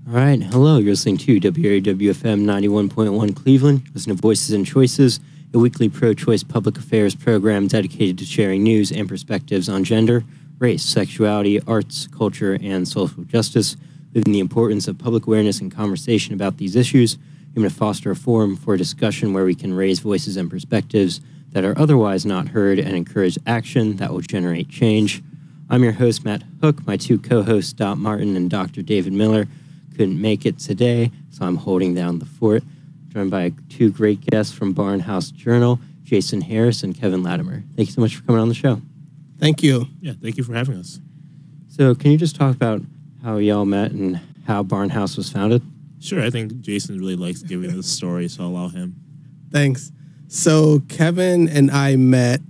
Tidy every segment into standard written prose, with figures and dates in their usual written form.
All right, hello. You're listening to WAWFM 91.1 Cleveland. Listen to Voices and Choices, a weekly pro-choice public affairs program dedicated to sharing news and perspectives on gender, race, sexuality, arts, culture, and social justice. Living the importance of public awareness and conversation about these issues, aiming to foster a forum for a discussion where we can raise voices and perspectives that are otherwise not heard and encourage action that will generate change. I'm your host, Matt Hooke. My two co-hosts, Dot Martin and Dr. David Miller, couldn't make it today, so I'm holding down the fort. Joined by two great guests from Barnhouse Journal, Jason Harris and Kevin Latimer. Thank you so much for coming on the show. Thank you. Yeah, thank you for having us. So can you just talk about how y'all met and how Barnhouse was founded? Sure, I think Jason really likes giving the story, so I'll allow him. Thanks. So Kevin and I met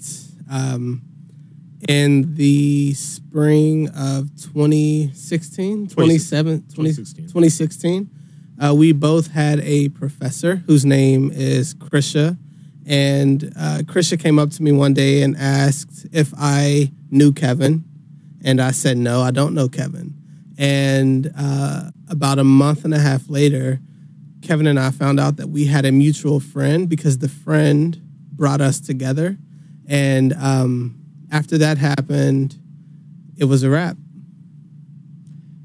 in the spring of 2016. We both had a professor whose name is Krisha. And Krisha came up to me one day and asked if I knew Kevin. And I said, no, I don't know Kevin. And about a month and a half later, Kevin and I found out that we had a mutual friend because the friend brought us together. And after that happened, it was a wrap.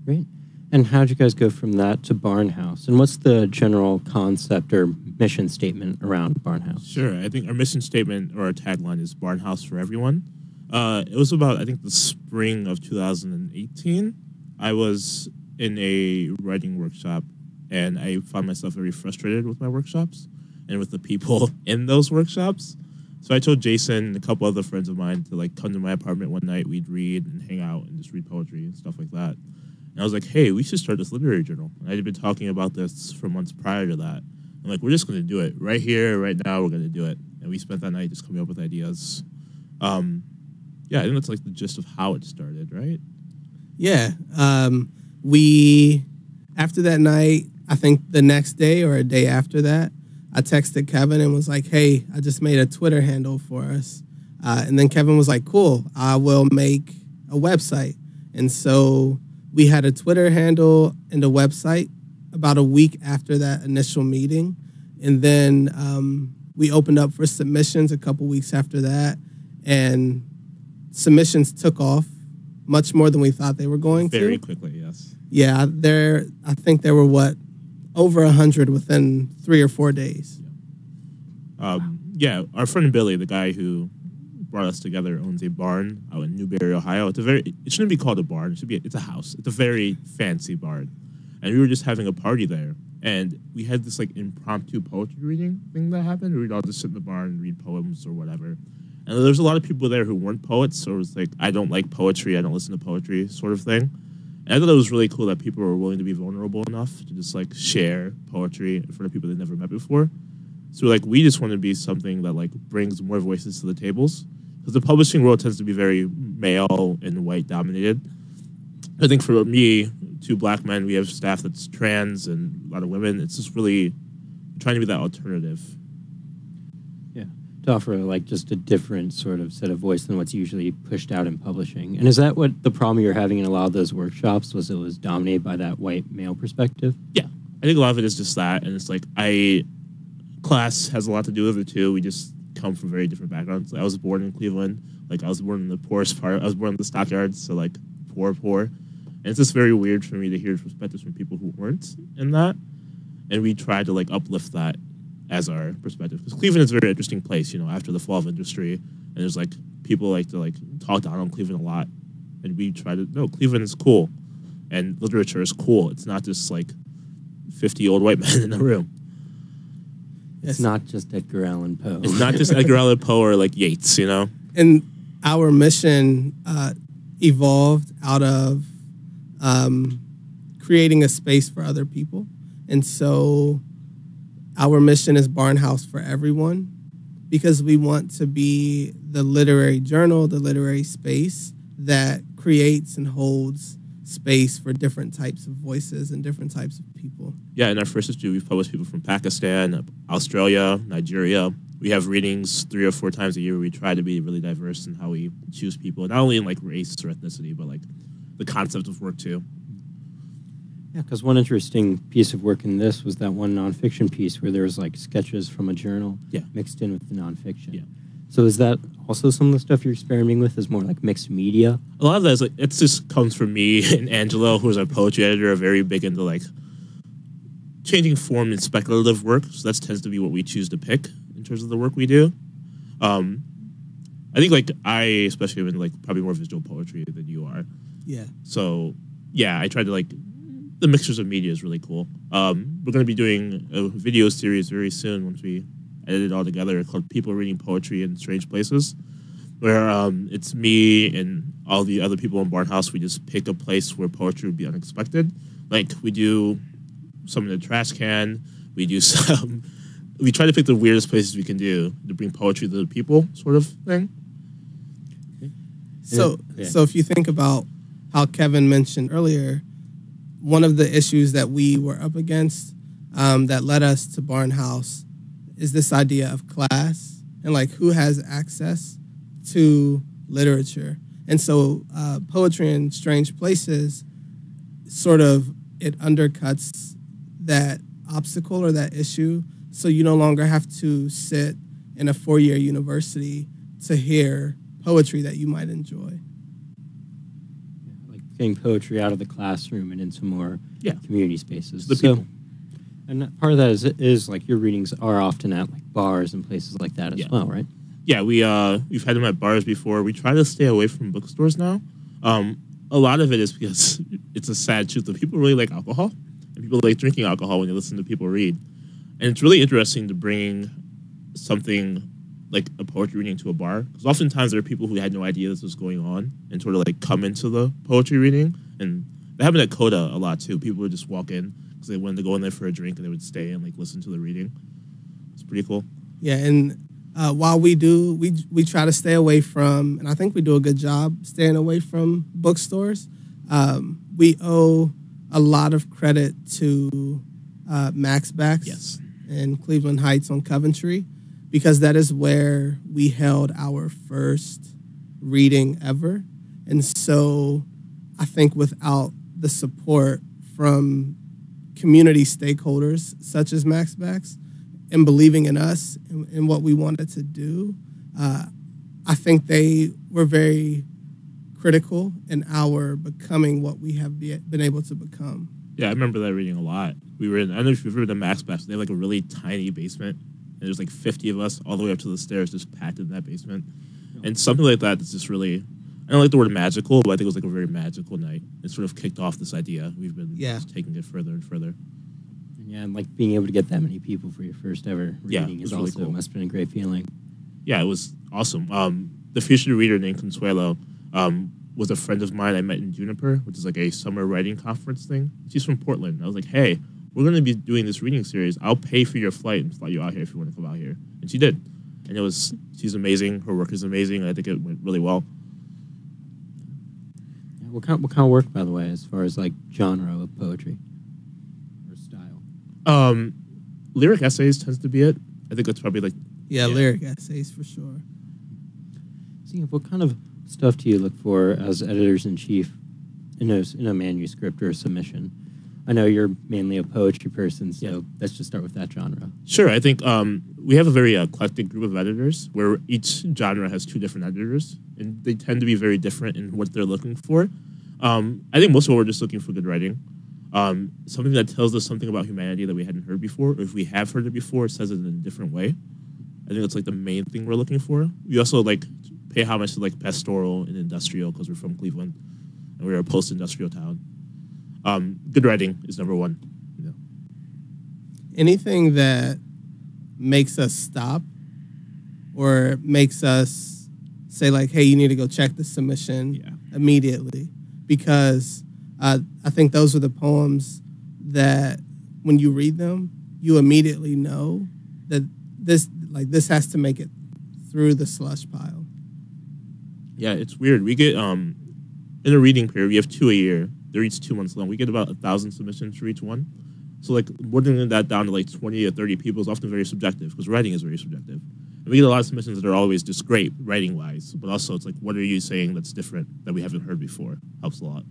Great. And how'd you guys go from that to Barnhouse? And what's the general concept or mission statement around Barnhouse? Sure. I think our mission statement or our tagline is Barnhouse for everyone. It was about, I think, the spring of 2018. I was in a writing workshop, and I found myself very frustrated with my workshops and with the people in those workshops. So I told Jason and a couple other friends of mine to come to my apartment one night. We'd read and hang out and just read poetry and stuff like that. And I was like, hey, we should start this literary journal. And I had been talking about this for months prior to that. I'm like, we're just going to do it right here, right now. We're going to do it. And we spent that night just coming up with ideas. Yeah, I think that's like the gist of how it started, right? Yeah. After that night, I think the next day or a day after that, I texted Kevin and was like, hey, I just made a Twitter handle for us. And then Kevin was like, cool, I will make a website. And so we had a Twitter handle and a website about a week after that initial meeting. And then we opened up for submissions a couple weeks after that. And submissions took off much more than we thought they were going to. Very quickly, yes. Yeah, I think there were, over 100 within 3 or 4 days. Yeah, our friend Billy, the guy who brought us together, owns a barn out in Newberry, Ohio. It shouldn't be called a barn. It's a house. It's a very fancy barn. And we were just having a party there. And we had this impromptu poetry reading thing that happened. We'd all just sit in the barn and read poems or whatever. And there's a lot of people there who weren't poets. So it was like, I don't like poetry. I don't listen to poetry sort of thing. And I thought it was really cool that people were willing to be vulnerable enough to just share poetry in front of people they've never met before. So we just want to be something that brings more voices to the tables, because the publishing world tends to be very male and white dominated. I think for me, 2 black men, we have staff that's trans and a lot of women. It's just really trying to be that alternative. Yeah, to offer just a different sort of set of voice than what's usually pushed out in publishing. And is that what the problem you're having in a lot of those workshops was? It was dominated by that white male perspective? Yeah, I think a lot of it is just that. And it's class has a lot to do with it too. We just come from very different backgrounds. I was born in Cleveland. I was born in the poorest part. I was born in the stockyards, so poor. And it's just very weird for me to hear perspectives from people who weren't in that. And we try to uplift that as our perspective, because Cleveland is a very interesting place. After the fall of industry, and there's people to talk down on Cleveland a lot, and we try to Cleveland is cool, and literature is cool. It's not just 50 old white men in a room. It's not just Edgar Allan Poe. It's not just Edgar Allan Poe or Yeats, And our mission evolved out of creating a space for other people. And so our mission is Barnhouse for everyone, because we want to be the literary journal, the literary space that creates and holds space for different types of voices and different types of people. Yeah, in our first issue, we've published people from Pakistan, Australia, Nigeria. We have readings 3 or 4 times a year. We try to be really diverse in how we choose people, not only in race or ethnicity, but the concept of work too. Yeah, because one interesting piece of work in this was that one nonfiction piece where there was like sketches from a journal mixed in with the nonfiction. Yeah. So is that also some of the stuff you're experimenting with is more like mixed media? A lot of that is like, it just comes from me and Angelo, who's our poetry editor, are very big into like changing form in speculative work. So that tends to be what we choose to pick in terms of the work we do. I think like I especially am in like probably more visual poetry than you are. Yeah. So yeah, I tried to like the mixtures of media is really cool. We're going to be doing a video series very soon once we edit it all together called People Reading Poetry in Strange Places, where it's me and all the other people in Barnhouse. We just pick a place where poetry would be unexpected. Like we do some in the trash can. We do some. We try to pick the weirdest places we can do to bring poetry to the people, sort of thing. So if you think about how Kevin mentioned earlier, one of the issues that we were up against that led us to Barnhouse is this idea of class and like who has access to literature. And so poetry in strange places sort of it undercuts that obstacle or that issue. So you no longer have to sit in a 4-year university to hear poetry that you might enjoy. Like getting poetry out of the classroom and into more community spaces. The people. And part of that is like your readings are often at like bars and places like that as well, right? Yeah, we've had them at bars before. We try to stay away from bookstores now. A lot of it is because it's a sad truth that people really like alcohol, and people like drinking alcohol when they listen to people read. And it's really interesting to bring something like a poetry reading to a bar, because oftentimes there are people who had no idea this was going on and sort of like come into the poetry reading. And that happened at Coda a lot too. People would just walk in because they wanted to go in there for a drink, and they would stay and like listen to the reading. It's pretty cool. Yeah, and while we try to stay away from, and I think we do a good job staying away from bookstores, we owe a lot of credit to Max Backs in Cleveland Heights on Coventry, because that is where we held our first reading ever. And so I think without the support from community stakeholders such as Max Backs and believing in us and what we wanted to do, I think they were very critical in our becoming what we have been able to become. Yeah, I remember that reading a lot. I don't know if you've heard of the Max Backs. They have like a really tiny basement, and there's like 50 of us all the way up to the stairs just packed in that basement. And something like that is just really, I don't like the word magical, but I think it was like a very magical night. It sort of kicked off this idea. We've been just taking it further and further. Yeah, and like being able to get that many people for your first ever reading is really also cool. Must have been a great feeling. Yeah, it was awesome. The featured reader named Consuelo was a friend of mine I met in Juniper, which is like a summer writing conference thing. She's from Portland. I was like, hey, we're going to be doing this reading series. I'll pay for your flight and fly you out here if you want to come out here. And she did. And she's amazing. Her work is amazing. I think it went really well. Yeah, what kind of work, by the way, as far as like genre of poetry or style? Lyric essays tends to be it. I think that's probably like... Yeah, lyric essays for sure. See, what kind of stuff do you look for as editors-in-chief in a manuscript or a submission? I know you're mainly a poetry person, so let's just start with that genre. Sure. I think we have a very eclectic group of editors where each genre has 2 different editors, and they tend to be very different in what they're looking for. I think most of all, we're just looking for good writing. Something that tells us something about humanity that we hadn't heard before, or if we have heard it before, it says it in a different way. I think that's like the main thing we're looking for. We also like pay homage to like pastoral and industrial because we're from Cleveland and we're a post-industrial town. Good writing is number 1. You know. Anything that makes us stop or makes us say like, hey, you need to go check the submission immediately, because I think those are the poems that when you read them, you immediately know that this has to make it through the slush pile. Yeah, it's weird. We get in a reading period, we have 2 a year. They're each 2 months long. We get about 1,000 submissions for each one. So like whittling that down to like 20 or 30 people is often very subjective, because writing is very subjective. And we get a lot of submissions that are always just great writing wise, but also it's like, what are you saying that's different that we haven't heard before? Helps a lot.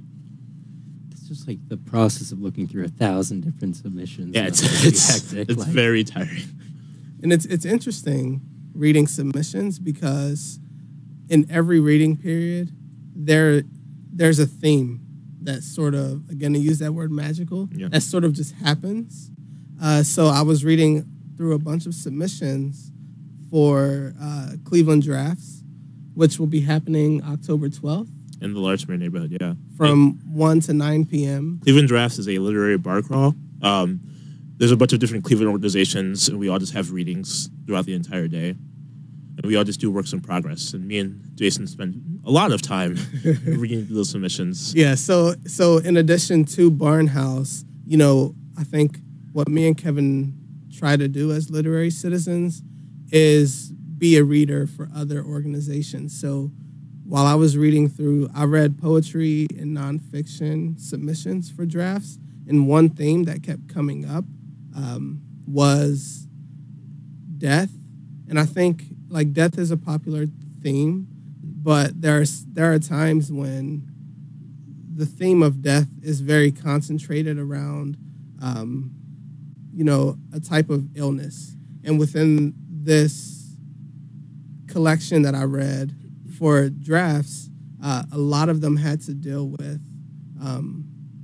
just like the process of looking through 1,000 different submissions. Yeah, it's hectic. It's very tiring. And it's interesting reading submissions because in every reading period, there's a theme that sort of, again, to use that word magical, that sort of just happens. So I was reading through a bunch of submissions for Cleveland Drafts, which will be happening October 12th. In the Larchmere neighborhood, yeah. From 1 to 9 p.m. Cleveland Drafts is a literary bar crawl. There's a bunch of different Cleveland organizations, and we all just have readings throughout the entire day. And we all just do works in progress. And me and Jason spend a lot of time reading those submissions. Yeah, so in addition to Barnhouse, I think what me and Kevin try to do as literary citizens is be a reader for other organizations. So while I was reading through, I read poetry and nonfiction submissions for drafts, and one theme that kept coming up was death. And I think death is a popular theme, but there are times when the theme of death is very concentrated around, a type of illness. And within this collection that I read for drafts, a lot of them had to deal with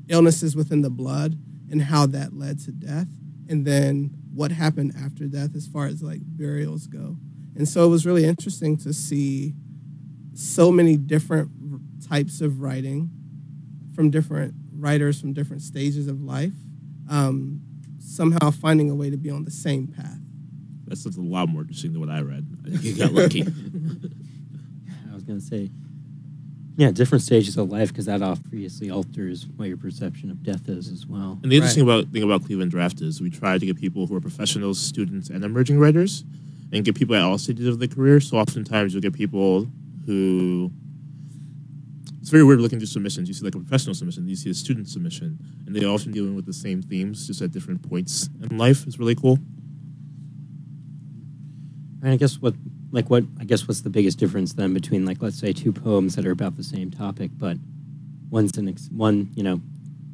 illnesses within the blood and how that led to death, and then what happened after death as far as burials go. And so it was really interesting to see so many different types of writing from different writers from different stages of life, somehow finding a way to be on the same path. That's a lot more interesting than what I read. I think you got lucky. I was going to say, different stages of life, because that obviously alters what your perception of death is as well. And the interesting thing about Cleveland Draft is we try to get people who are professionals, students, and emerging writers, and get people at all stages of their career. So oftentimes you'll get people who... It's very weird looking through submissions. You see a professional submission, you see a student submission, and they're often dealing with the same themes, just at different points in life. It's really cool. And I guess what's the biggest difference then between let's say two poems that are about the same topic, but one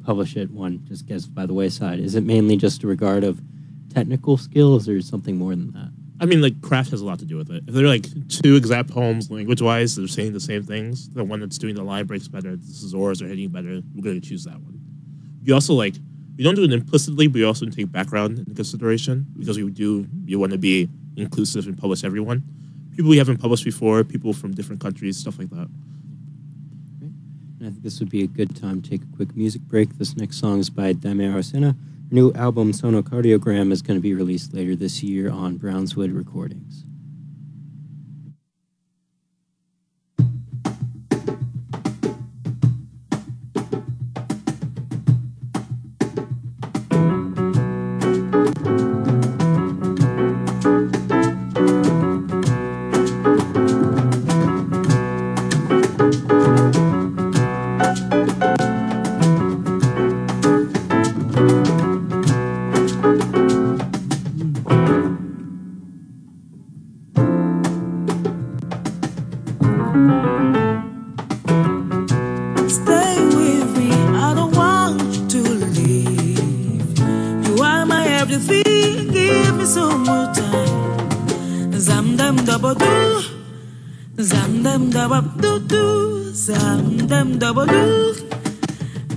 publish it, one just gets by the wayside? Is it mainly just a regard of technical skills, or something more than that? I mean, craft has a lot to do with it. If they're two exact poems, language-wise, they're saying the same things, the one that's doing the line breaks better, the scissors are hitting better, we're going to choose that one. We also, we don't do it implicitly, but we also take background into consideration, because we want to be inclusive and publish everyone. People we haven't published before, people from different countries, stuff like that. Great. And I think this would be a good time to take a quick music break. This next song is by Dame Arosena. Her new album, Sonocardiogram, is going to be released later this year on Brownswood Recordings.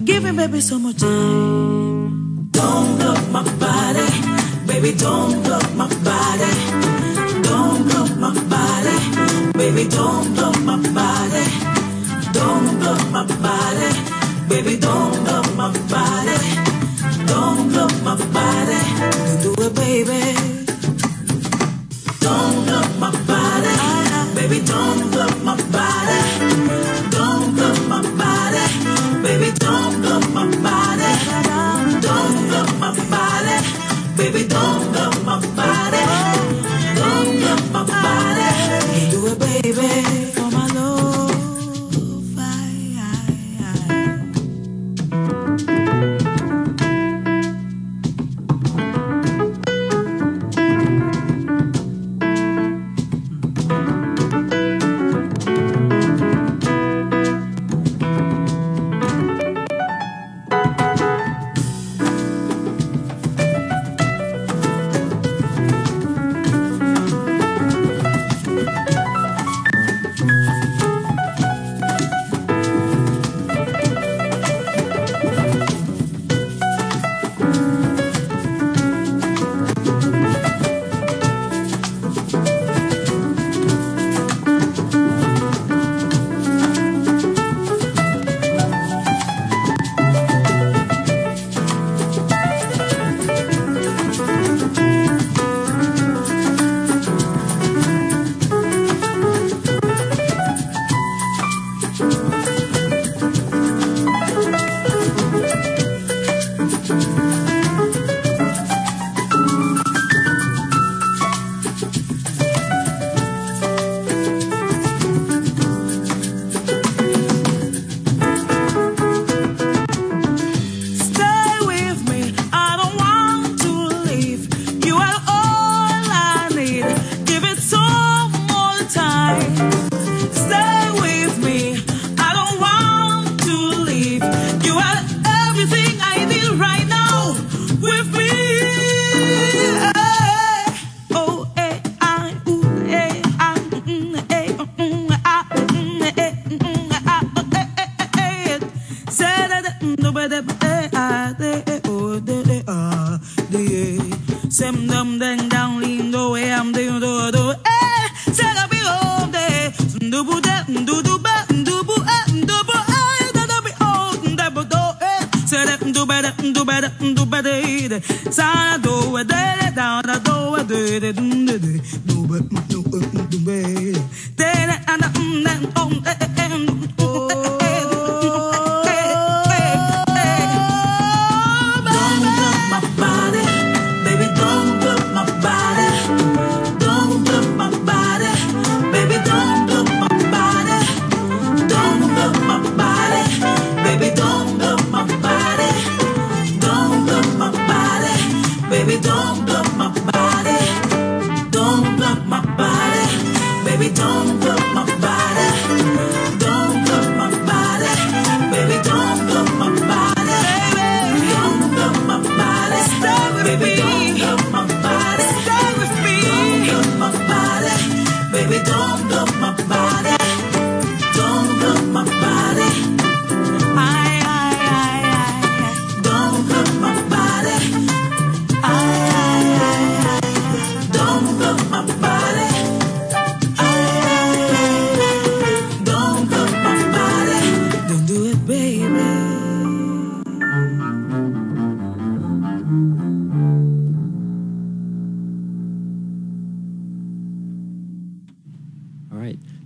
Give me, baby, so much time. Don't block my body, baby, don't block my body. Don't block my body, baby, don't block my body. Don't block my body, baby, don't block my body. Don't block my body, don't do it, baby. Don't block my body, baby, don't block my body. Don't block my body, baby, don't block my body.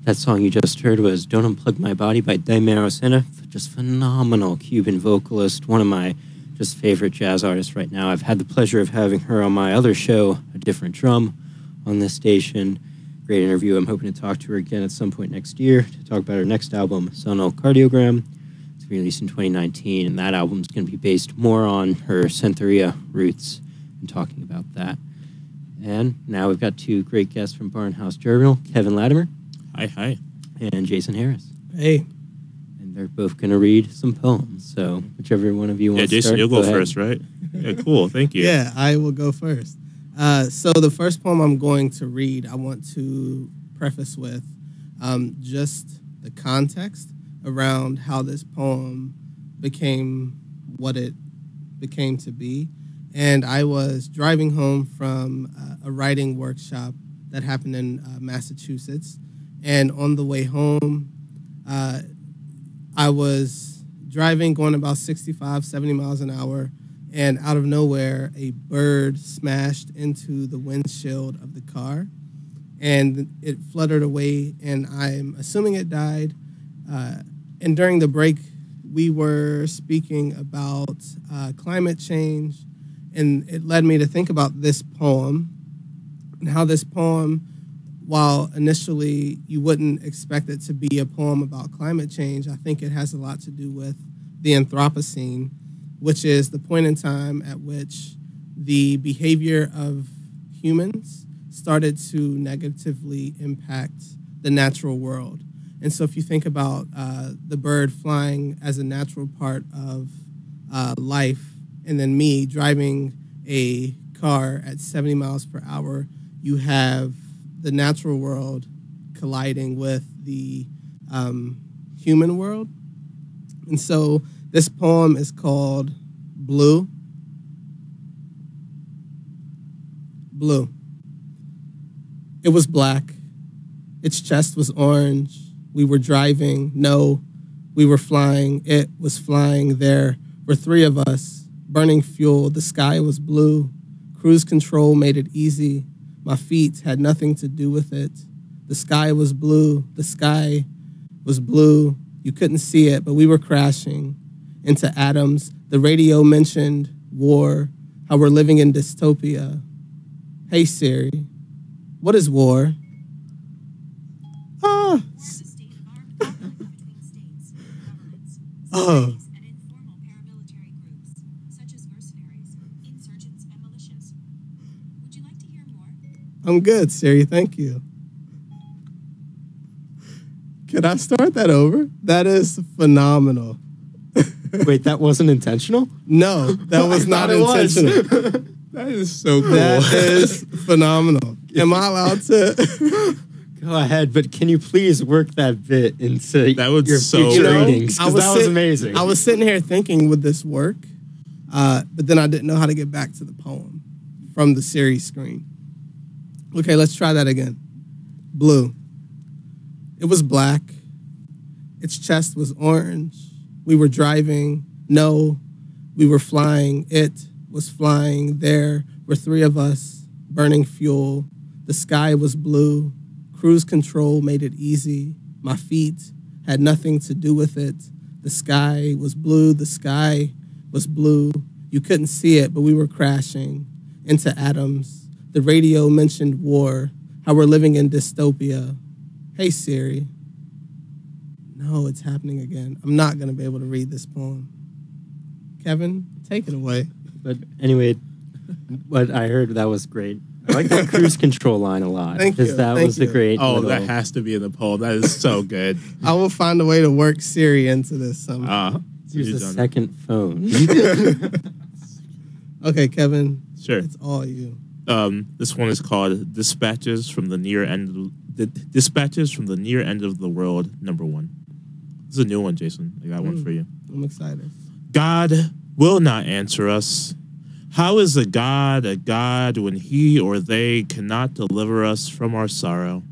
That song you just heard was Don't Unplug My Body by Daimaro Senna. Just phenomenal Cuban vocalist, one of my just favorite jazz artists right now. I've had the pleasure of having her on my other show, A Different Drum, on this station. Great interview. I'm hoping to talk to her again at some point next year to talk about her next album, Sonal Cardiogram. It's released in 2019, and that album's going to be based more on her Santeria roots and talking about that. And now we've got two great guests from Barnhouse Journal, Kevin Latimer. Hi. And Jason Harris. Hey. And they're both going to read some poems. So whichever one of you wants to start. Yeah, Jason, you'll go first, right? Yeah, cool. Thank you. Yeah, I will go first. So the first poem I'm going to read, I want to preface with just the context around how this poem became what it became to be. And I was driving home from a writing workshop that happened in Massachusetts. And on the way home, I was driving, going about 65, 70 miles an hour, and out of nowhere, a bird smashed into the windshield of the car, and it fluttered away, and I'm assuming it died. And during the break, we were speaking about climate change, and it led me to think about this poem and how this poem, while initially you wouldn't expect it to be a poem about climate change, I think it has a lot to do with the Anthropocene, which is the point in time at which the behavior of humans started to negatively impact the natural world. And so if you think about the bird flying as a natural part of life, and then me driving a car at 70 miles per hour, you have the natural world colliding with the human world. And so this poem is called Blue. Blue. It was black. Its chest was orange. We were driving. No, we were flying. It was flying. There were three of us, burning fuel. The sky was blue. Cruise control made it easy. My feet had nothing to do with it. The sky was blue. The sky was blue. You couldn't see it, but we were crashing into atoms. The radio mentioned war, how we're living in dystopia. Hey, Siri, what is war? Oh. Oh. I'm good, Siri. Thank you. Could I start that over? That is phenomenal. Wait, that wasn't intentional? No, that was not intentional. That is so cool. That is phenomenal. Am I allowed to? Go ahead, but can you please work that bit into that was your so future cool. readings? Because that was amazing. I was sitting here thinking, would this work? But then I didn't know how to get back to the poem from the Siri screen. Okay, let's try that again. Blue. It was black. Its chest was orange. We were driving. No, We were flying. It was flying. There were three of us, burning fuel. The sky was blue. Cruise control made it easy. My feet had nothing to do with it. The sky was blue. The sky was blue. You couldn't see it, but we were crashing into atoms. The radio mentioned war, how we're living in dystopia. Hey, Siri. No, it's happening again. I'm not going to be able to read this poem. Kevin, take it away. But anyway, what I heard, that was great. I like that cruise control line a lot. Thank you. Because that Thank was you. a great Oh, little... that has to be in the poem. That is so good. I will find a way to work Siri into this somehow. Here's a second phone. Okay, Kevin. Sure. It's all you. This one is called Dispatches from the Near End of Dispatches from the Near End of the World, #1. This is a new one, Jason. I got one for you. I'm excited. God will not answer us. How is a God when he or they cannot deliver us from our sorrow?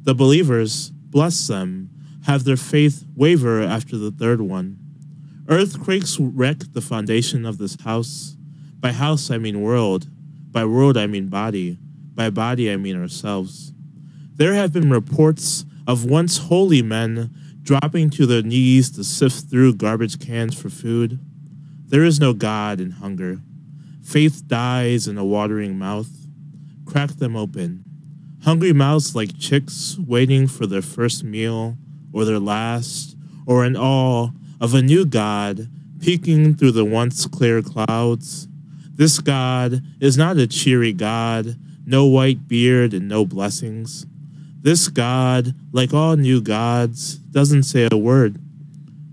The believers, bless them, have their faith waver after the third one. Earthquakes wreck the foundation of this house. By house, I mean world. By world, I mean body. By body, I mean ourselves. There have been reports of once holy men dropping to their knees to sift through garbage cans for food. There is no God in hunger. Faith dies in a watering mouth. Crack them open. Hungry mouths like chicks waiting for their first meal or their last, or in awe of a new God peeking through the once clear clouds. This God is not a cheery God, no white beard and no blessings. This God, like all new gods, doesn't say a word,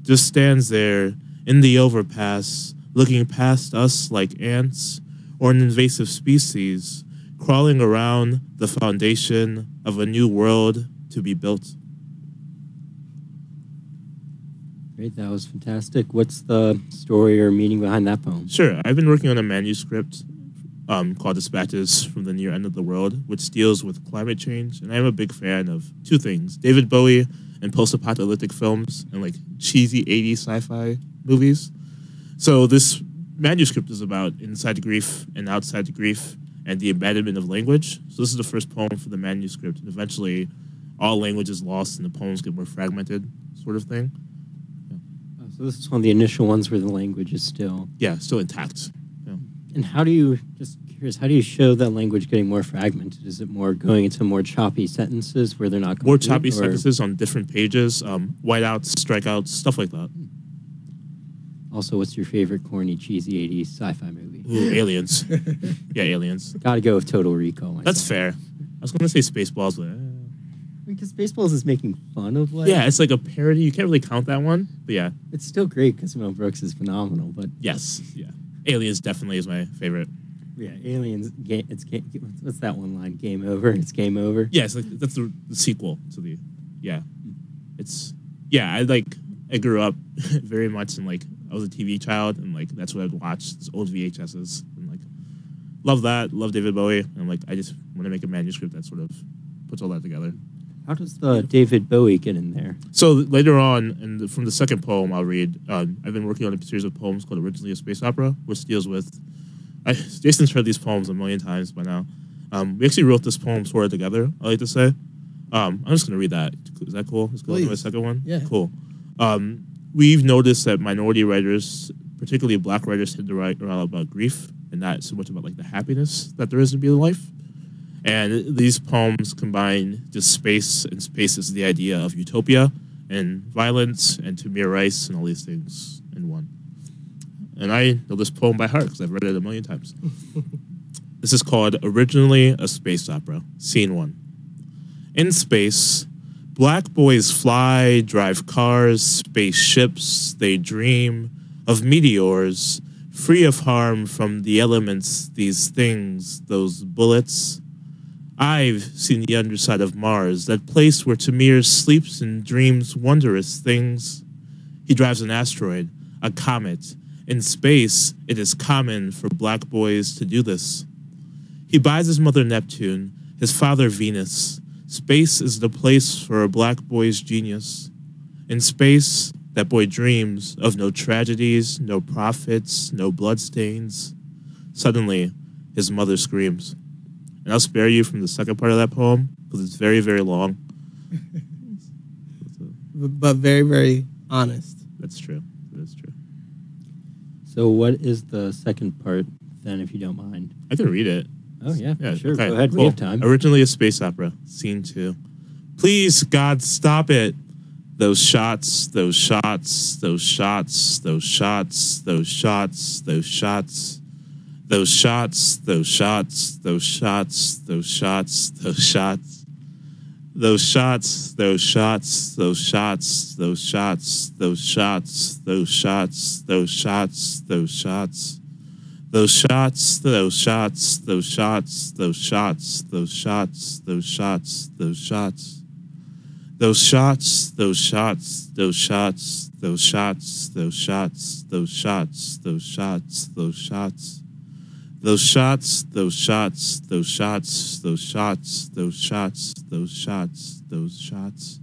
just stands there in the overpass, looking past us like ants or an invasive species, crawling around the foundation of a new world to be built. Great, that was fantastic. What's the story or meaning behind that poem? Sure, I've been working on a manuscript called Dispatches from the Near End of the World, which deals with climate change, and I'm a big fan of two things, David Bowie and post-apocalyptic films and like cheesy 80s sci-fi movies. So this manuscript is about inside grief and outside grief and the abandonment of language. So this is the first poem for the manuscript, and eventually all language is lost and the poems get more fragmented, sort of thing. So this is one of the initial ones where the language is still... Yeah, still intact. Yeah. And how do you, just curious, how do you show that language getting more fragmented? Is it more going into more choppy sentences where they're not complete? More choppy sentences on different pages, whiteouts, strikeouts, stuff like that. Also, what's your favorite corny, cheesy 80s sci-fi movie? Ooh, Aliens. Yeah, Aliens. Gotta go with Total Recall. Myself. That's fair. I was going to say Spaceballs, but... Because Spaceballs is making fun of like... Yeah, it's like a parody. You can't really count that one, but yeah. It's still great because Mel Brooks is phenomenal, but... Yes, yeah. Aliens definitely is my favorite. Yeah, Aliens, what's that one line? Game over? It's game over? Yeah, it's like, that's the sequel to the... Yeah. It's... Yeah, I grew up very much in like... I was a TV child, and like that's what I'd watch, these old VHSs, and like love that, love David Bowie, and like I just want to make a manuscript that sort of puts all that together. How does the David Bowie get in there? So later on, and from the second poem I'll read, I've been working on a series of poems called Originally a Space Opera, which deals with, Jason's heard these poems a million times by now. We actually wrote this poem sort of together, I like to say. I'm just going to read that. Is that cool? Let's go to my second one? Yeah. Cool. We've noticed that minority writers, particularly black writers, tend to write a lot about grief and not so much about like the happiness that there is to be in life. And these poems combine just space, and space is the idea of utopia and violence and Tamir Rice and all these things in one. And I know this poem by heart because I've read it a million times. This is called Originally a Space Opera, Scene 1. In space, black boys fly, drive cars, spaceships, they dream of meteors, free of harm from the elements, these things, those bullets. I've seen the underside of Mars, that place where Tamir sleeps and dreams wondrous things. He drives an asteroid, a comet. In space, it is common for black boys to do this. He buys his mother Neptune, his father Venus. Space is the place for a black boy's genius. In space, That boy dreams of no tragedies, no prophets, no bloodstains. Suddenly, his mother screams. And I'll spare you from the second part of that poem because it's very, very long. But very, very honest. That's true. That's true. So what is the second part, then, if you don't mind? I can read it. Oh, yeah, sure. Okay, Go ahead. cool. We have time. Originally a space opera, scene 2. Please, God, stop it. Those shots, those shots, those shots, those shots, those shots, those shots, those shots, those shots, those shots, those shots, those shots, those shots, those shots, those shots, those shots, those shots, those shots, those shots, those shots. Those shots, those shots, those shots, those shots, those shots, those shots, those shots. Those shots, those shots, those shots, those shots, those shots, those shots, those shots, those shots. Those shots, those shots, those shots, those shots, those shots, those shots, those shots.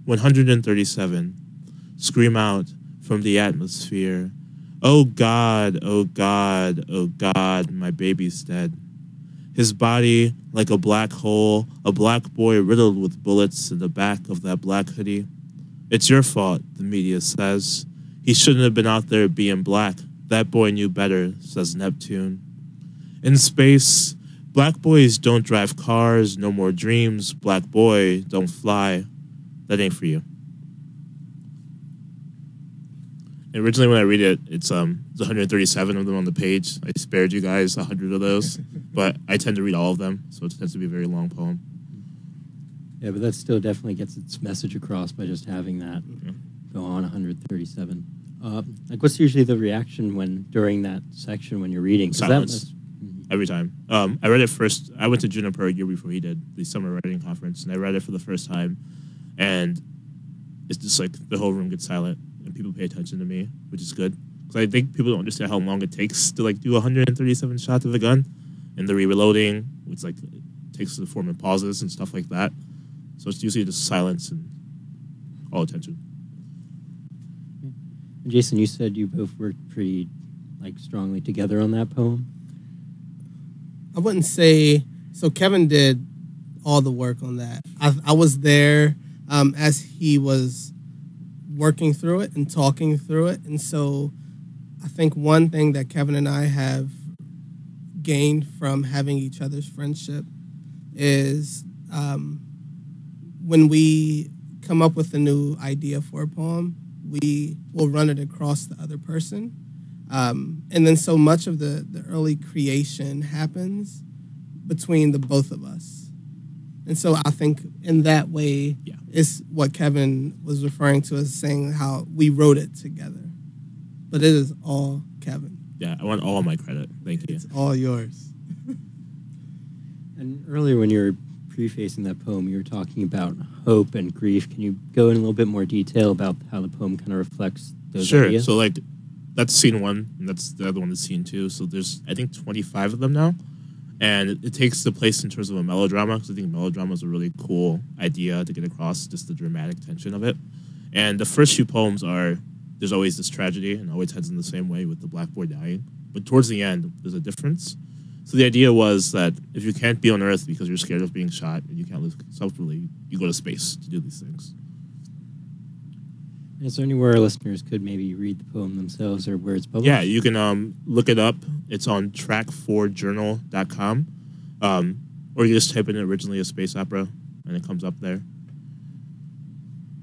137. Scream out from the atmosphere. Oh God, oh God, oh God, my baby's dead. His body like a black hole, a black boy riddled with bullets in the back of that black hoodie. It's your fault, the media says. He shouldn't have been out there being black. That boy knew better, says Neptune. In space, black boys don't drive cars, no more dreams. Black boy, don't fly. That ain't for you. Originally, when I read it, it's 137 of them on the page. I spared you guys 100 of those, but I tend to read all of them, so it tends to be a very long poem. Yeah, but that still definitely gets its message across by just having that go on 137. Like, what's usually the reaction during that section when you're reading? Silence. Every time. I read it first. I went to Juniper a year before he did, the summer writing conference, and I read it for the first time, and it's just like the whole room gets silent. And people pay attention to me, which is good. Because I think people don't understand how long it takes to like do 137 shots of a gun, and the reloading, which like takes the form of pauses and stuff like that. So it's usually just silence and all attention. And Jason, you said you both worked pretty like strongly together on that poem. I wouldn't say so. Kevin did all the work on that. I was there as he was working through it and talking through it. And so I think one thing that Kevin and I have gained from having each other's friendship is when we come up with a new idea for a poem, we will run it across the other person. And then so much of the early creation happens between the both of us. And so I think in that way is what Kevin was referring to as saying how we wrote it together. But it is all Kevin. Yeah, I want all my credit. Thank you. It's all yours. And earlier when you were prefacing that poem, you were talking about hope and grief. Can you go in a little bit more detail about how the poem kind of reflects those ideas? So like that's scene 1, and that's the other one is scene 2. So there's, I think, 25 of them now. And it takes the place in terms of a melodrama, because I think melodrama is a really cool idea to get across, just the dramatic tension of it. And the first few poems are, there's always this tragedy, and always ends in the same way with the black boy dying. But towards the end, there's a difference. So the idea was that if you can't be on Earth because you're scared of being shot, and you can't live comfortably, you go to space to do these things. Is there anywhere our listeners could maybe read the poem themselves or where it's published? Yeah, you can look it up. It's on track4journal.com. Or you just type in originally a space opera, and it comes up there.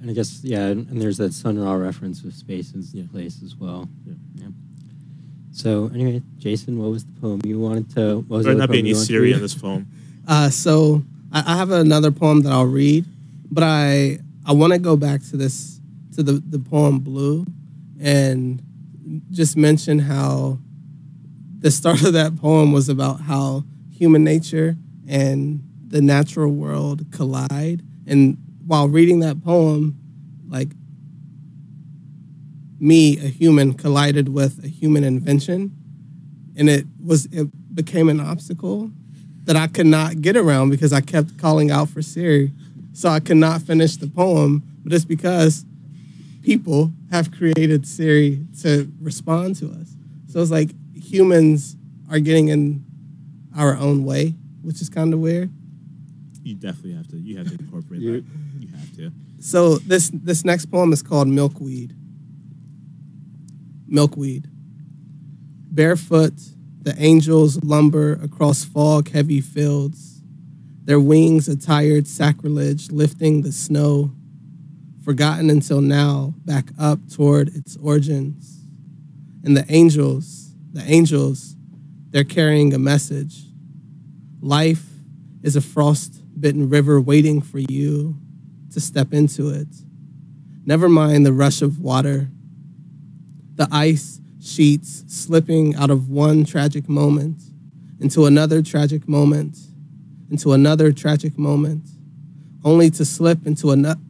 And I guess, and there's that Sun Ra reference with spaces in place as well. Yeah. So anyway, Jason, what was the poem you wanted to... What was there not be any Siri in this poem. So I have another poem that I'll read, but I want to go back to this, to the poem Blue, and just mention how the start of that poem was about how human nature and the natural world collide. And while reading that poem, like me, a human, collided with a human invention, and it became an obstacle that I could not get around because I kept calling out for Siri. So I could not finish the poem, but it's because people have created Siri to respond to us. So it's like humans are getting in our own way, which is kind of weird. You definitely have to. You have to incorporate that. You have to. So this next poem is called Milkweed. Milkweed. Barefoot, the angels lumber across fog-heavy fields, their wings a tired sacrilege lifting the snow, forgotten until now, back up toward its origins. And the angels, they're carrying a message. Life is a frost-bitten river waiting for you to step into it. Never mind the rush of water, the ice sheets slipping out of one tragic moment into another tragic moment, into another tragic moment, only to slip into another,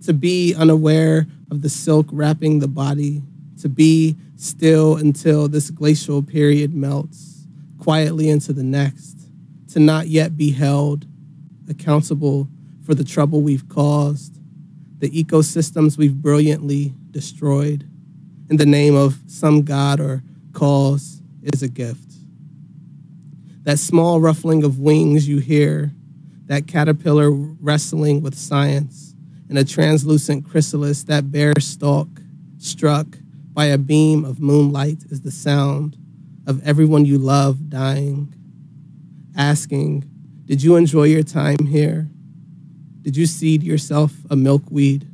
to be unaware of the silk wrapping the body, to be still until this glacial period melts quietly into the next, to not yet be held accountable for the trouble we've caused, the ecosystems we've brilliantly destroyed, in the name of some god or cause is a gift. That small ruffling of wings you hear, that caterpillar wrestling with science, and a translucent chrysalis, that bare stalk struck by a beam of moonlight is the sound of everyone you love dying, asking, did you enjoy your time here? Did you seed yourself a milkweed?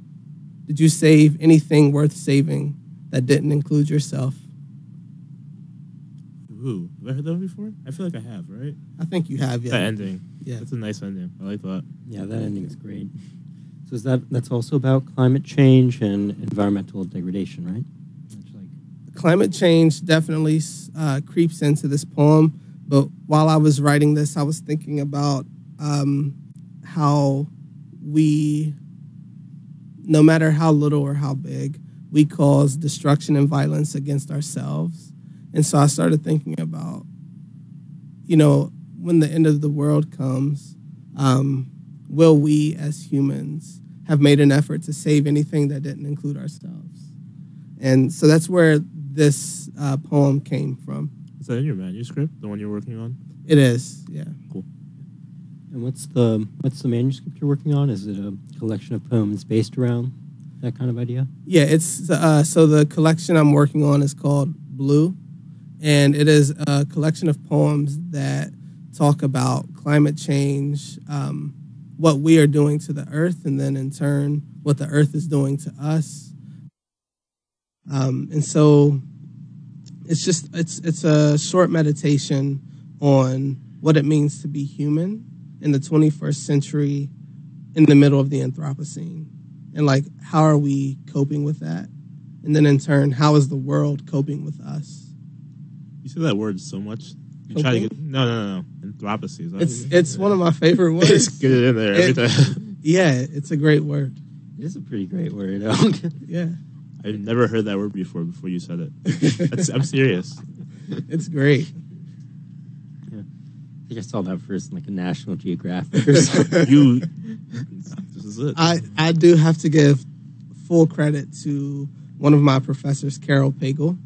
Did you save anything worth saving that didn't include yourself? Ooh, have I heard that one before? I feel like I have, right? I think you have, yeah. That ending. Yeah. That's a nice ending. I like that. Yeah, that ending is great. So that's also about climate change and environmental degradation, right? Climate change definitely creeps into this poem, but while I was writing this, I was thinking about how we, no matter how little or how big, we cause destruction and violence against ourselves. And so I started thinking about, when the end of the world comes, will we as humans have made an effort to save anything that didn't include ourselves? And so that's where this poem came from. Is that in your manuscript, the one you're working on? It is, yeah. Cool. And what's the manuscript you're working on? Is it a collection of poems based around that kind of idea? Yeah, it's so the collection I'm working on is called Blue, and it is a collection of poems that talk about climate change, what we are doing to the earth, and then in turn, what the earth is doing to us. And so it's a short meditation on what it means to be human in the 21st century in the middle of the Anthropocene. And like, how are we coping with that? And then in turn, how is the world coping with us? You say that word so much. You try to get no. Anthropocene. It's one of my favorite words. Just get it in there every time. Yeah, it's a great word. It is a pretty great word. Yeah. I've never heard that word before you said it. I'm serious. It's great. Yeah. I think I saw that first in like a National Geographic or something. This is it. I do have to give full credit to one of my professors, Carol Pagel.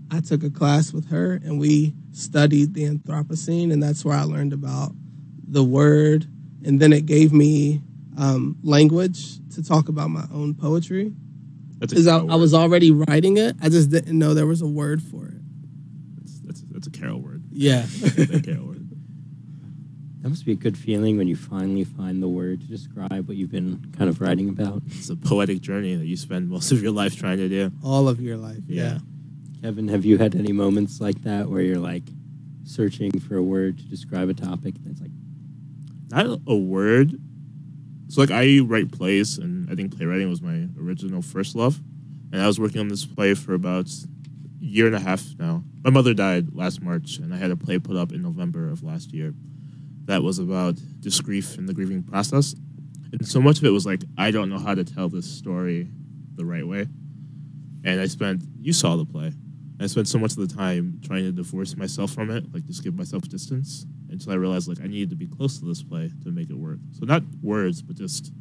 I took a class with her and we studied the Anthropocene, and that's where I learned about the word. And then it gave me language to talk about my own poetry. Because I was already writing it. I just didn't know there was a word for it. That's a Carol word. Yeah. That Carol word. That must be a good feeling when you finally find the word to describe what you've been kind of writing about. It's a poetic journey that you spend most of your life trying to do. All of your life, yeah. Kevin, have you had any moments like that where you're like searching for a word to describe a topic that's like... Not a word. So, like, I write plays, and I think playwriting was my original first love. And I was working on this play for about a year and a half now. My mother died last March, and I had a play put up in November of last year that was about disgrief and the grieving process. And so much of it was like, I don't know how to tell this story the right way. And you saw the play. I spent so much of the time trying to divorce myself from it, like just give myself distance, until I realized like I needed to be close to this play to make it work. So not words, but just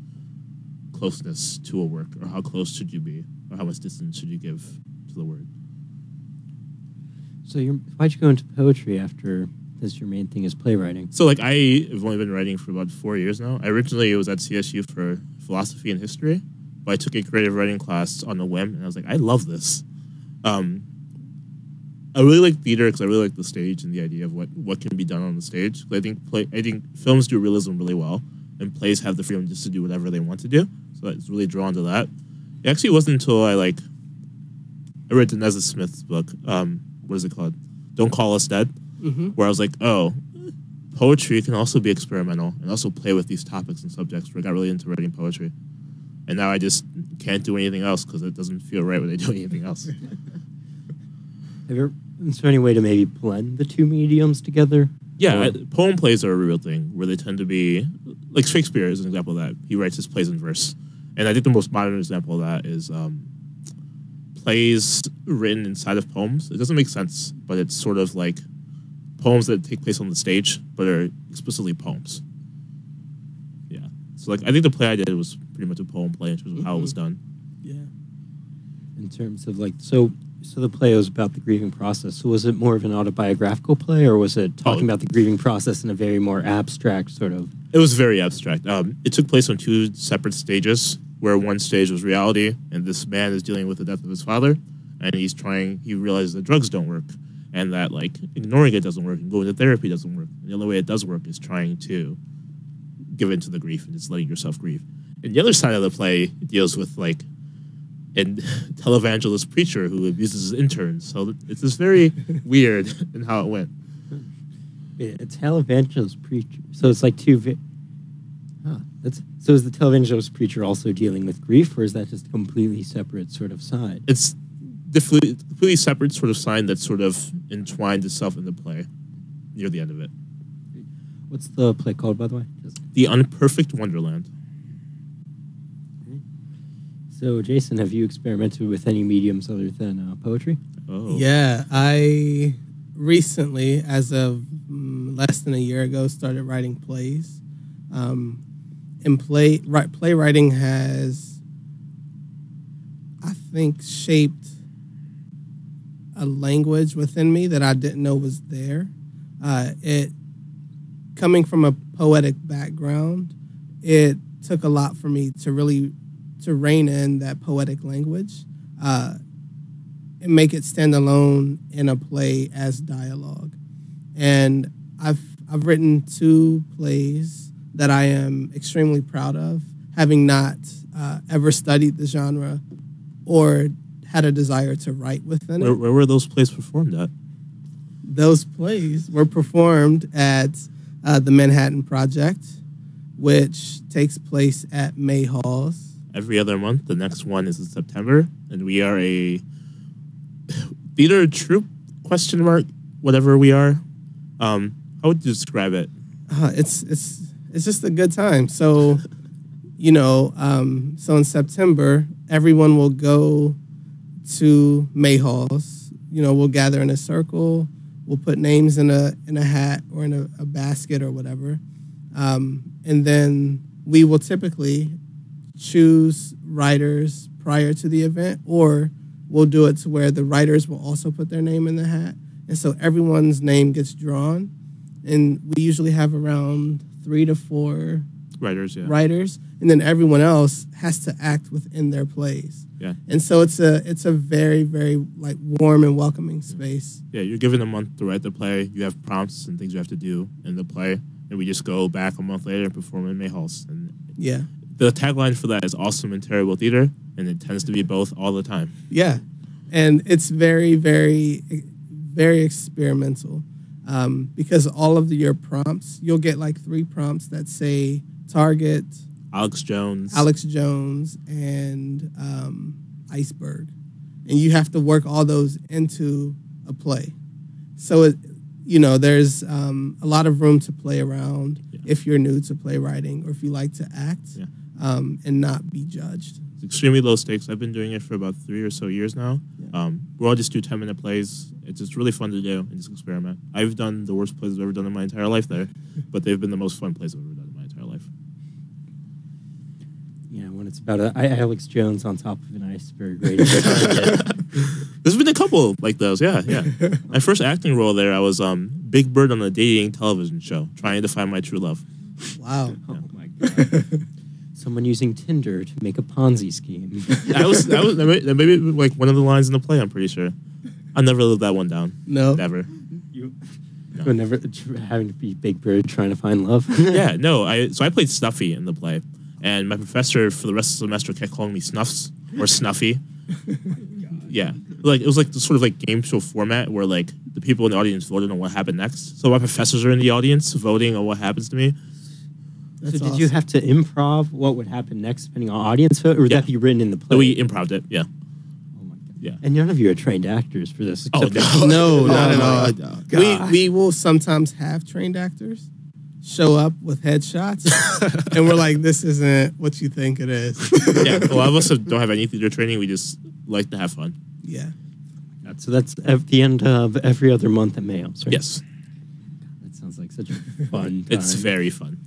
closeness to a work, or how close should you be, or how much distance should you give to the word. So why'd you go into poetry after this? Your main thing is playwriting. So like I have only been writing for about 4 years now. I originally was at CSU for philosophy and history, but I took a creative writing class on a whim, and I was like, I love this. I really like theater because I really like the stage and the idea of what can be done on the stage. I think films do realism really well, and plays have the freedom just to do whatever they want to do. So I was really drawn to that. It actually wasn't until I read Daneza Smith's book. What is it called? Don't Call Us Dead. Mm-hmm. Where I was like, oh, poetry can also be experimental and also play with these topics and subjects. Where I got really into writing poetry, and now I just can't do anything else because it doesn't feel right when I do anything else. Is there any way to maybe blend the two mediums together? Yeah, poem plays are a real thing where they tend to be, like Shakespeare is an example of that. He writes his plays in verse. And I think the most modern example of that is plays written inside of poems. It doesn't make sense, but it's sort of like poems that take place on the stage, but are explicitly poems. Yeah. So I think the play I did was pretty much a poem play in terms of how it was done. Yeah. In terms of so the play was about the grieving process. So was it more of an autobiographical play, or was it talking about the grieving process in a very more abstract sort of? It was very abstract. It took place on 2 separate stages, where one stage was reality, and this man is dealing with the death of his father, and he realizes that drugs don't work, and that ignoring it doesn't work, and going to therapy doesn't work. And the only way it does work is trying to give in to the grief and just letting yourself grieve. And the other side of the play deals with and televangelist preacher who abuses his interns. So it's just very weird in how it went. A televangelist preacher. So it's like two. So is the televangelist preacher also dealing with grief, or is that just a completely separate sort of side? It's completely separate sort of side that sort of entwined itself in the play near the end of it. What's the play called, by the way? The Unperfect Wonderland. So, Jason, have you experimented with any mediums other than poetry? Oh. Yeah, I recently, as of less than a year ago, started writing plays. And playwriting has, I think, shaped a language within me that I didn't know was there. It coming from a poetic background, it took a lot for me to rein in that poetic language and make it stand alone in a play as dialogue. And I've written 2 plays that I am extremely proud of, having not ever studied the genre or had a desire to write within it. Where were those plays performed at? Those plays were performed at the Manhattan Project, which takes place at May Halls. Every other month. The next one is in September, and we are a theater troupe, ? Whatever we are. How would you describe it? It's just a good time. So, so in September, everyone will go to May Halls. We'll gather in a circle. We'll put names in a hat or in a basket or whatever, and then we will typically choose writers prior to the event, or we'll do it to where the writers will also put their name in the hat. And so everyone's name gets drawn, and we usually have around 3 to 4 writers, and then everyone else has to act within their plays. Yeah. And so it's a very, very warm and welcoming space. Yeah, you're given a month to write the play. You have prompts and things you have to do in the play, and we just go back a month later and perform in May Halls. And yeah. The tagline for that is awesome and terrible theater, and it tends to be both all the time. Yeah. And it's very, very, very experimental because all of your prompts, you'll get 3 prompts that say Target, Alex Jones, and Iceberg. And you have to work all those into a play. So, there's a lot of room to play around if you're new to playwriting or if you like to act. Yeah. And not be judged. It's extremely low stakes. I've been doing it for about 3 or so years now. Yeah. We all just do 10-minute plays. It's just really fun to do and just experiment. I've done the worst plays I've ever done in my entire life there, but they've been the most fun plays I've ever done in my entire life. Yeah, when it's about Alex Jones on top of an iceberg. There's been a couple like those. Yeah. My first acting role there, I was Big Bird on a dating television show, trying to find my true love. Wow. Oh my god. Someone using Tinder to make a Ponzi scheme. that may be like one of the lines in the play, I'm pretty sure. I'll never live that one down. No. Never. No. Never having to be Big Bird trying to find love. Yeah, no. So I played Snuffy in the play, and my professor for the rest of the semester kept calling me Snuffs or Snuffy. Yeah, like it was like the sort of like game show format where like the people in the audience voted on what happened next. So my professors are in the audience voting on what happens to me. That's so did you have to improv what would happen next depending on audience vote, or would that be written in the play? So we improv'd it, yeah. Oh my god. Yeah. And none of you are trained actors for this. Oh, no, not at all. God. We will sometimes have trained actors show up with headshots, and we're like, this isn't what you think it is. Yeah, a lot of us don't have any theater training. We just like to have fun. Yeah. So that's at the end of every other month at Mayos, right? Yes. That sounds like such a fun time. It's very fun.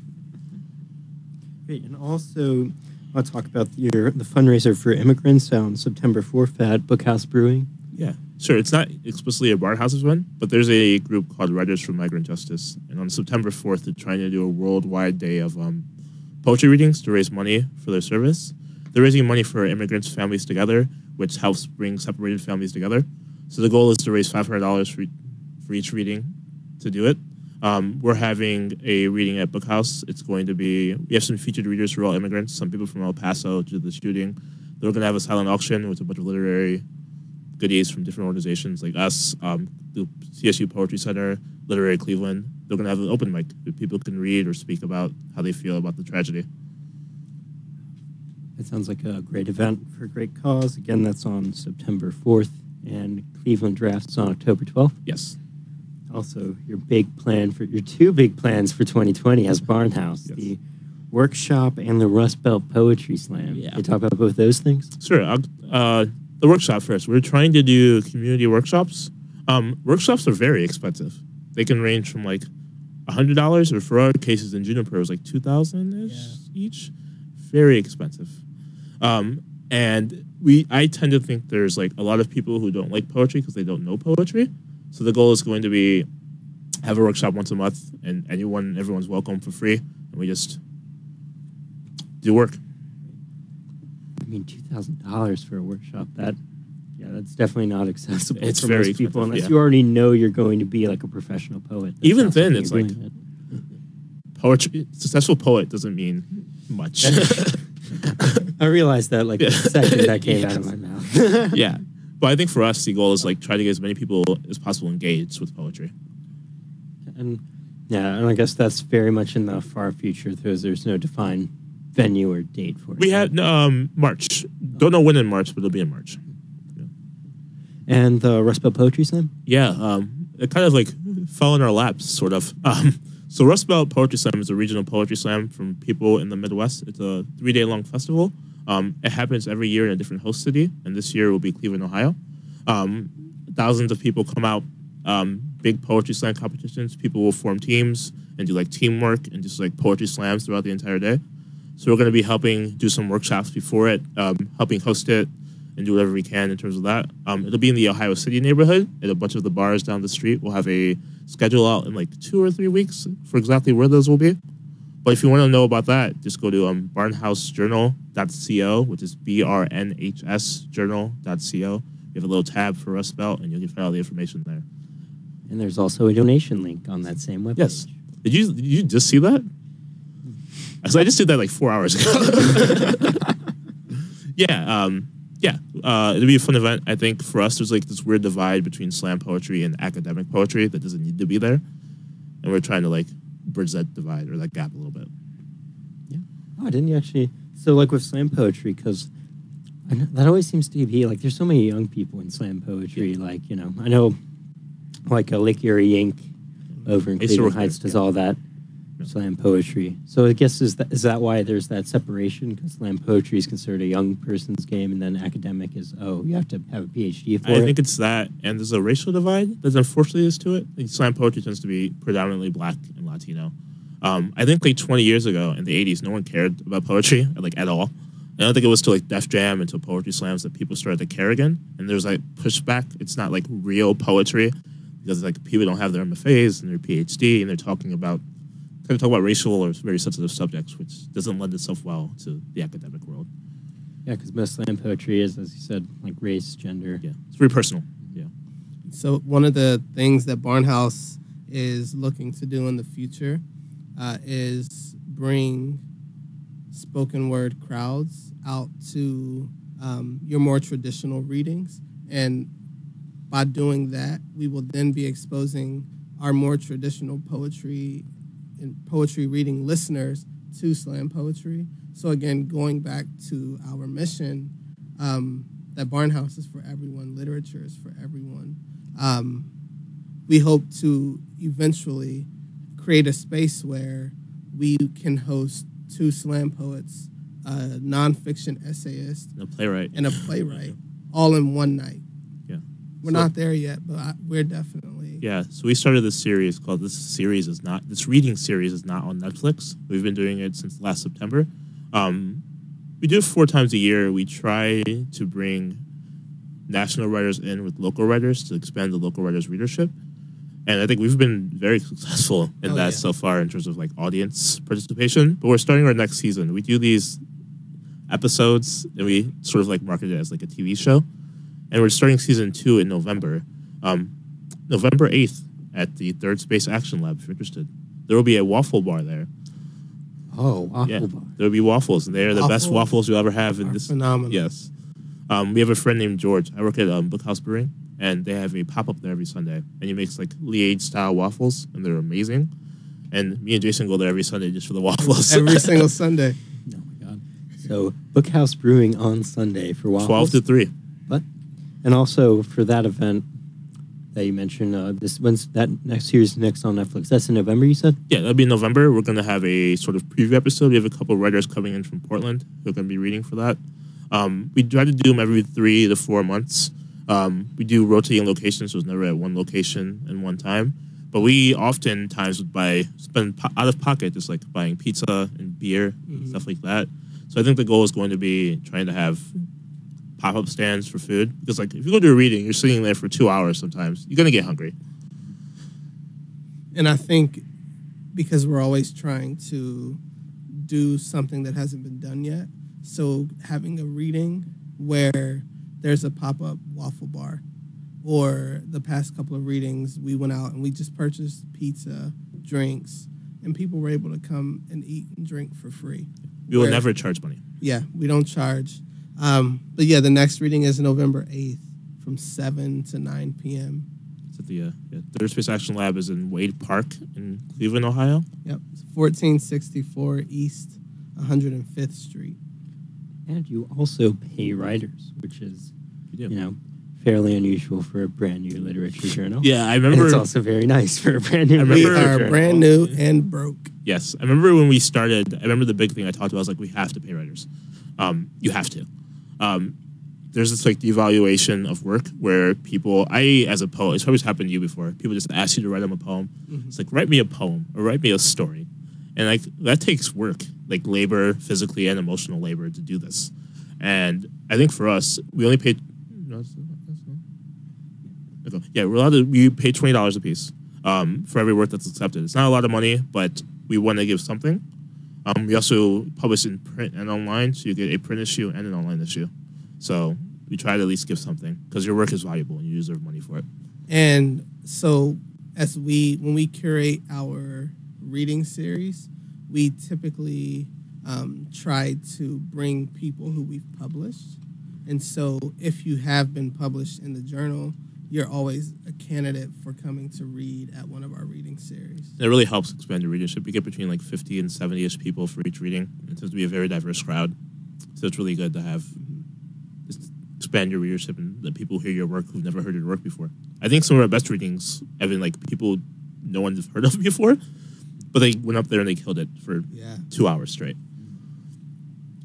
Great. And also, I'll talk about the fundraiser for immigrants on September 4th at Bookhouse Brewing. Yeah, sure. It's not explicitly a Barnhouse's one, but there's a group called Writers for Migrant Justice. And on September 4th, they're trying to do a worldwide day of poetry readings to raise money for their service. They're raising money for Immigrants Families Together, which helps bring separated families together. So the goal is to raise $500 for each reading to do it. We're having a reading at Bookhouse. It's going to be, we have some featured readers who are all immigrants, some people from El Paso due to the shooting. They're going to have a silent auction with a bunch of literary goodies from different organizations like us, the CSU Poetry Center, Literary Cleveland. They're going to have an open mic where people can read or speak about how they feel about the tragedy. It sounds like a great event for a great cause. Again, that's on September 4th, and Cleveland Drafts on October 12th. Yes. Also, your two big plans for 2020 as Barnhouse, Yes. the workshop and the Rust Belt Poetry Slam. Yeah. Can you talk about both those things? Sure. The workshop first. We're trying to do community workshops. Workshops are very expensive. They can range from like $100, or for our cases in Juniper, it was like $2,000-ish each. Very expensive. And I tend to think there's like a lot of people who don't like poetry because they don't know poetry. So the goal is going to be have a workshop once a month, and everyone's welcome for free, and we just do work. I mean, $2,000 for a workshop, that's definitely not accessible It's for very most people expensive, unless you already know you're going to be like a professional poet. That's Even not then, something it's you're like doing poetry. Successful poet doesn't mean much. I realized that like the second that came out of my mouth. Yeah. But I think for us, the goal is like try to get as many people as possible engaged with poetry. And I guess that's very much in the far future because there's no defined venue or date for it. We had March. Don't know when in March, but it'll be in March. Yeah. And the Rust Belt Poetry Slam? Yeah, it kind of like fell in our laps, sort of. So Rust Belt Poetry Slam is a regional poetry slam from people in the Midwest. It's a 3-day-long festival. It happens every year in a different host city, and this year will be Cleveland, Ohio. Thousands of people come out, big poetry slam competitions. People will form teams and do like teamwork and just like poetry slams throughout the entire day. So we're going to be helping do some workshops before it, helping host it, and do whatever we can in terms of that. It'll be in the Ohio City neighborhood at a bunch of the bars down the street. We'll have a schedule out in like 2 or 3 weeks for exactly where those will be. But if you want to know about that, just go to barnhousejournal.co, which is BRNHS journal.co. You have a little tab for Rust Belt, and you can find all the information there. And there's also a donation link on that same webpage. Yes. Did you just see that? So I just did that like 4 hours ago. It'll be a fun event. I think for us, there's like this weird divide between slam poetry and academic poetry that doesn't need to be there, and we're trying to like bridge that divide or that gap a little bit. Yeah. Oh, didn't you actually? So like with slam poetry, because that always seems to be like there's so many young people in slam poetry. Yeah. Like I know like Lake Erie Inc. over in Cleveland Heights does all that. Slam poetry. So I guess is that why there's that separation? Because slam poetry is considered a young person's game, and then academic is you have to have a PhD for it. I think it's that, and there's a racial divide that unfortunately is to it. Like, slam poetry tends to be predominantly Black and Latino. I think like 20 years ago in the 80s, no one cared about poetry like at all. I don't think it was till like Def Jam and to poetry slams that people started to care again. And there's like pushback. It's not like real poetry because like people don't have their MFAs and their PhD and they're talking about racial or very sensitive subjects, which doesn't lend itself well to the academic world. Yeah, because most slam poetry is, as you said, like race, gender. Yeah, it's very personal. Yeah. So one of the things that Barnhouse is looking to do in the future is bring spoken word crowds out to your more traditional readings. And by doing that, we will then be exposing our more traditional poetry and poetry reading listeners to slam poetry. So again, going back to our mission, that Barnhouse is for everyone, literature is for everyone. We hope to eventually create a space where we can host 2 slam poets, a nonfiction essayist, and a playwright, all in one night. Yeah, we're not there yet, but we're definitely. Yeah, so we started this series called this reading series is not on Netflix. We've been doing it since last September. We do it 4 times a year. We try to bring national writers in with local writers to expand the local writers' readership. And I think we've been very successful in that so far in terms of like audience participation. But we're starting our next season. We do these episodes and we sort of like market it as like a TV show. And we're starting season 2 in November. November 8th at the Third Space Action Lab, if you're interested. There will be a waffle bar there. Oh, waffle bar. There will be waffles, and they are the best waffles you'll ever have in this. Phenomenal. Yes. We have a friend named George. I work at Bookhouse Brewing, and they have a pop-up there every Sunday. And he makes like Liège-style waffles, and they're amazing. And me and Jason go there every Sunday just for the waffles. Every single Sunday. Oh, my God. So, Bookhouse Brewing on Sunday for waffles. 12 to 3. What? And also, for that event that you mentioned, when's that next series next on Netflix? That's in November, you said? Yeah, that'll be in November. We're going to have a sort of preview episode. We have a couple of writers coming in from Portland who are going to be reading for that. We try to do them every 3 to 4 months. We do rotating locations, so it's never at one location in one time. But we oftentimes would spend out of pocket, just like buying pizza and beer and stuff like that. So I think the goal is going to be trying to have pop-up stands for food. Because like if you go to a reading, you're sitting there for 2 hours sometimes. You're going to get hungry. And I think because we're always trying to do something that hasn't been done yet, so having a reading where there's a pop-up waffle bar, or the past couple of readings, we went out and we just purchased pizza, drinks, and people were able to come and eat and drink for free. We will never charge money. Yeah, we don't charge. But yeah, the next reading is November 8th from 7 to 9 p.m. It's at the Third Space Action Lab is in Wade Park in Cleveland, Ohio. Yep, it's 1464 East 105th Street. And you also pay writers, which is, fairly unusual for a brand new literature journal. Yeah, I remember. And it's also very nice for a brand new We literature are journal. brand new and broke. Yes, I remember when we started. I remember the big thing I talked about was like we have to pay writers. You have to. There's this like devaluation of work where people, as a poet, it's probably happened to you before. People just ask you to write them a poem. Mm-hmm. It's like write me a poem or write me a story, and like that takes work, like labor, physically and emotional labor to do this. And I think for us, we only paid. We pay $20 a piece for every work that's accepted. It's not a lot of money, but we want to give something. We also publish in print and online, so you get a print issue and an online issue. So we try to at least give something because your work is valuable and you deserve money for it. And so when we curate our reading series, we typically try to bring people who we've published. And so if you have been published in the journal, you're always a candidate for coming to read at one of our reading series. And it really helps expand your readership. We get between like 50 and 70-ish people for each reading. It tends to be a very diverse crowd. So it's really good to have just expand your readership and let people hear your work who've never heard your work before. I think some of our best readings have been like people no one's heard of before, but they went up there and they killed it for 2 hours straight.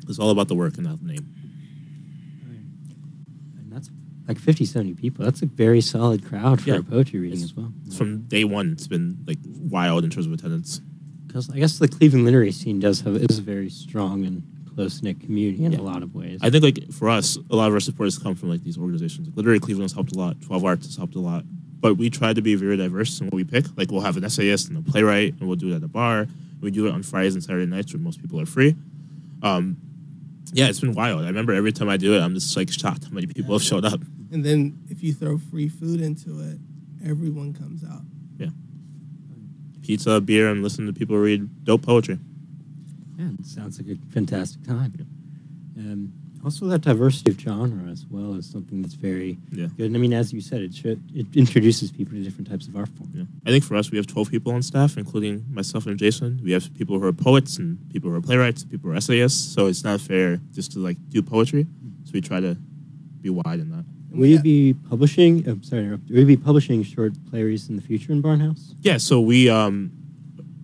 It's all about the work and not the name. And that's like 50, 70 people. That's a very solid crowd for a poetry reading as well. From day one, it's been like wild in terms of attendance. Because I guess the Cleveland literary scene is very strong and close knit community in a lot of ways. I think like for us, a lot of our supporters come from like these organizations. Like, Literary Cleveland has helped a lot. 12 Arts has helped a lot. But we try to be very diverse in what we pick. Like we'll have an essayist and a playwright, and we'll do it at a bar. We do it on Fridays and Saturday nights when most people are free. Yeah, it's been wild. I remember every time I do it, I'm just like shocked how many people have showed up. And then if you throw free food into it, everyone comes out. Yeah. Pizza, beer, and listen to people read dope poetry. Yeah, it sounds like a fantastic time. Also, that diversity of genre as well is something that's very good. And I mean, as you said, it introduces people to different types of art form. Yeah. I think for us, we have 12 people on staff, including myself and Jason. We have people who are poets and people who are playwrights, and people who are essayists. So it's not fair just to like do poetry. So we try to be wide in that. Will you be publishing? Will you be publishing short plays in the future in Barnhouse? Yeah. So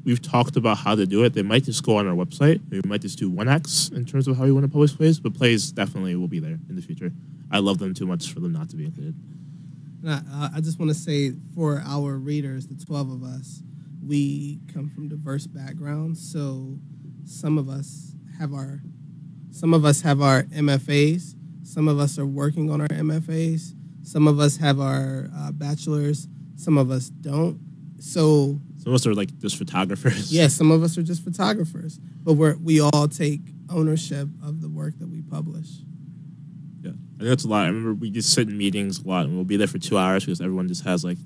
we've talked about how to do it. They might just go on our website. We might just do one acts in terms of how we want to publish plays, but plays definitely will be there in the future. I love them too much for them not to be included. I just want to say for our readers, the 12 of us, we come from diverse backgrounds. So some of us have our MFAs. Some of us are working on our MFAs. Some of us have our bachelors. Some of us don't. So some of us are like just photographers. Yeah, some of us are just photographers. But we all take ownership of the work that we publish. Yeah, I think that's a lot. I remember we just sit in meetings a lot, and we'll be there for 2 hours because everyone just has like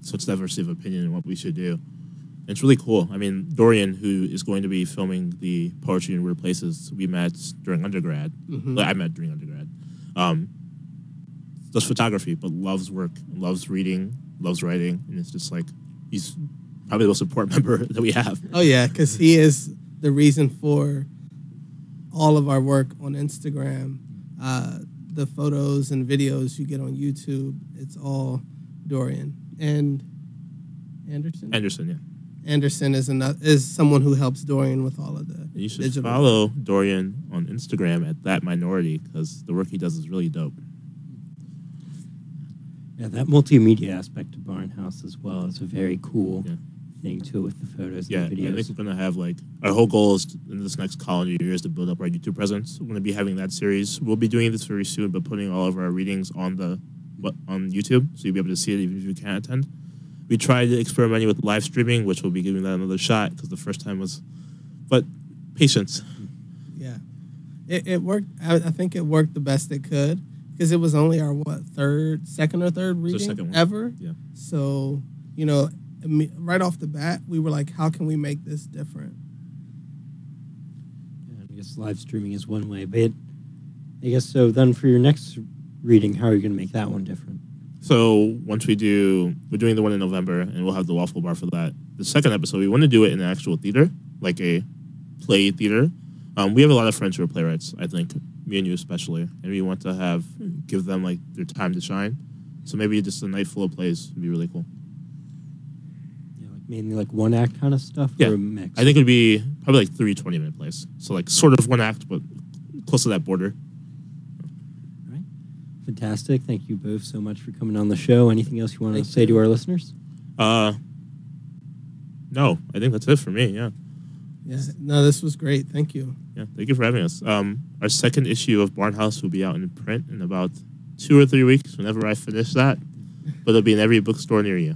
such diversity of opinion in what we should do. And it's really cool. I mean, Dorian, who is going to be filming the Poetry in Weird Places, we met during undergrad. Mm-hmm. I met during undergrad. Does photography, but loves work, loves reading, loves writing, and it's just like he's probably the most important member that we have. Oh yeah, because he is the reason for all of our work on Instagram. The photos and videos you get on YouTube, it's all Dorian. And Anderson? Anderson, yeah. Anderson is someone who helps Dorian with all of the and you should digital follow Dorian on Instagram at That Minority because the work he does is really dope. Yeah, that multimedia aspect of Barnhouse as well is a very cool thing too with the photos and the videos. I think we're going to have like our whole goal is in this next calendar year is to build up our YouTube presence. We're going to be having that series. We'll be doing this very soon, but putting all of our readings on YouTube, so you'll be able to see it even if you can't attend. We tried experimenting with live streaming, which we'll be giving that another shot because the first time was, but patience. Yeah, it worked. I think it worked the best it could because it was only our second or third reading ever. Yeah. So right off the bat, we were like, how can we make this different? Yeah, I guess live streaming is one way, but I guess so. Then for your next reading, how are you going to make that one different? So once we're doing the one in November, and we'll have the waffle bar for that. The second episode, we want to do it in an actual theater, like a play theater. We have a lot of friends who are playwrights, I think, me and you especially, and we want to give them like their time to shine. So maybe just a night full of plays would be really cool. Yeah, like mainly like one act kind of stuff, or a mix? I think it would be probably like 3 20-minute plays. So like sort of one act, but close to that border. Fantastic. Thank you both so much for coming on the show. Anything else you want to say to our listeners? No, I think that's it for me. Yeah. Yeah. No, this was great. Thank you. Yeah. Thank you for having us. Our second issue of Barnhouse will be out in print in about 2 or 3 weeks whenever I finish that. But it'll be in every bookstore near you.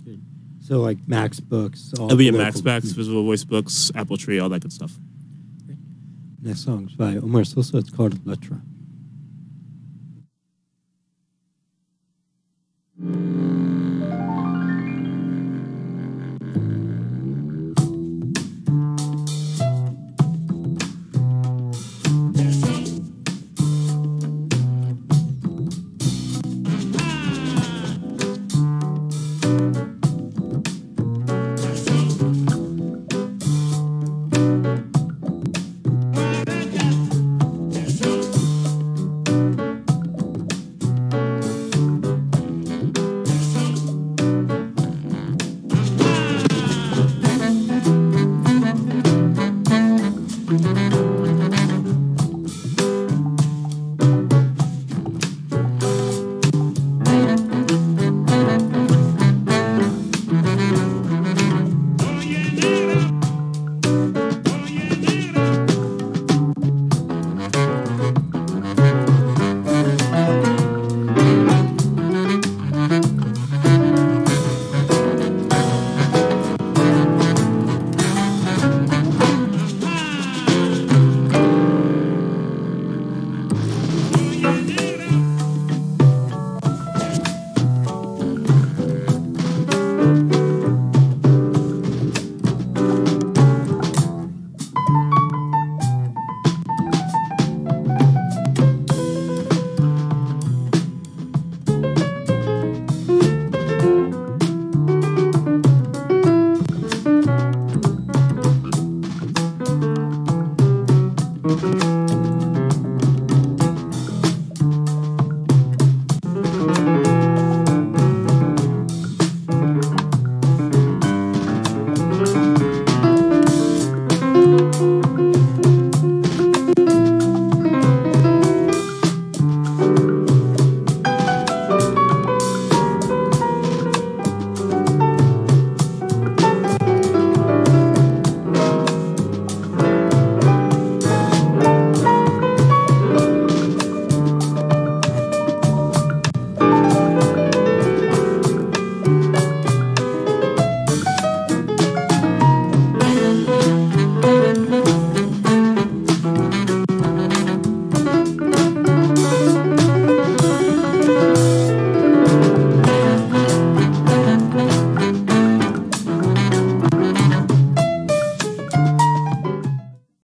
Good. So like Max Books. It'll be in Max Books, Visible Voice Books, Apple Tree, all that good stuff. Next song is by Omar Sosa. It's called Letra.